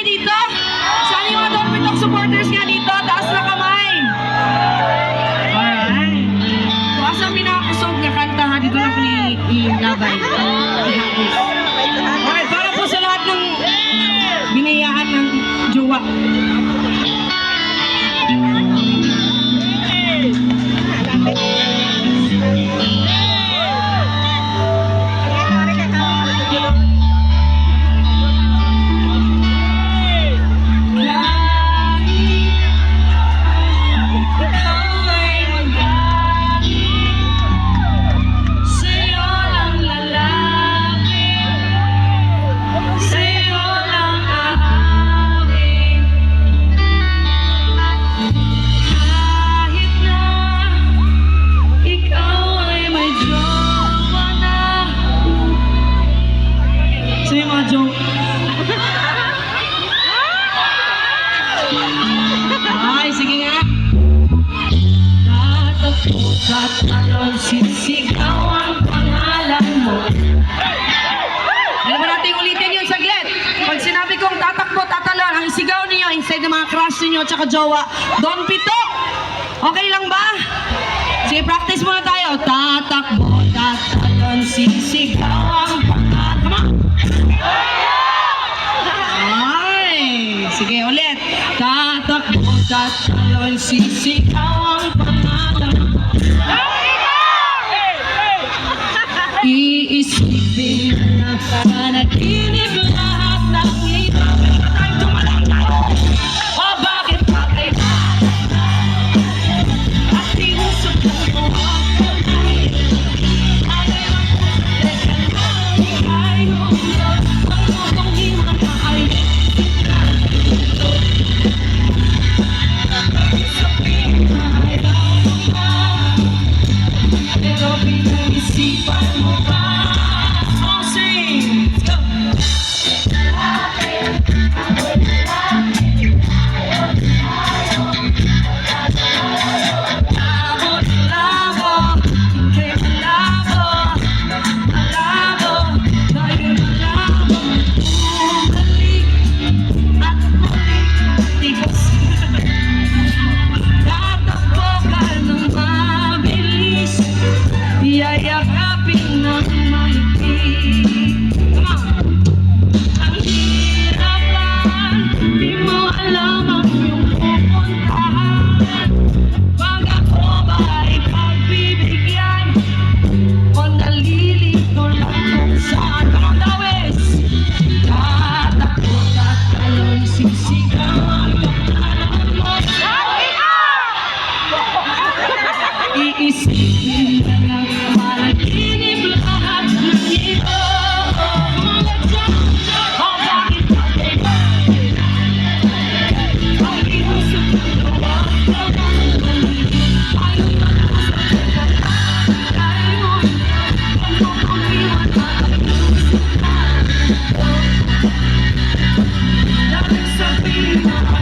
kami dito? Saan yung mga Don Pitok supporters nga dito? Taas na kamay. Alright. So, asang pinakakusog na kanta ha? Dito lang po ni Labay. Alright, para po sa lahat ng binayahan ng jowa. Ay, sige nga. Tatapot at sisigaw ang pangalan mo. Alam mo natin ulitin yun saglit. Pag sinabi kong tatakbo, tatalon, ang isigaw niyo inside ng mga crush niyo tsaka jowa, Don Pitok. Okay lang ba? Sige, practice muna tayo. Tatakbo, tatalon, sisigaw ang pangalan. Come on! Sige, ulit. Tatakbo, tatalon, sisigaw ang pangalan. Iisipin na panaginip lahat ng ito. Ay, tumalanggaw. O bakit bakit? At iusap ko ako ay alay ang teka lang ay hulog. Ang motong himan ay pero pinag-isipan mo ba? Oh, sing! Go! Labo, ikay malabo, malabo, tayo malabo, bumalik at bumalik, tigos. Tatakbo ka ng mabilis, yayakapin ng mahigpit. Come on! Ang hirapan, di mo alam ang iyong pupuntahan. Pag ako ba'y pagbibigyan o nalilito lang kung saan. Come on, Dawes! Tatakbo, tatalon, sisigaw ang pangalan mo. Iisipin na lang panaginip lahat ng ito. Mga dyan, o bakit bakit? Ang iusap ng gawa ko ng mali. Ayaw na usap ko tayo. Ang mapag-iwan at gusto na. Dahil sabihin na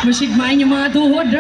Masigmain yung mga tuhod.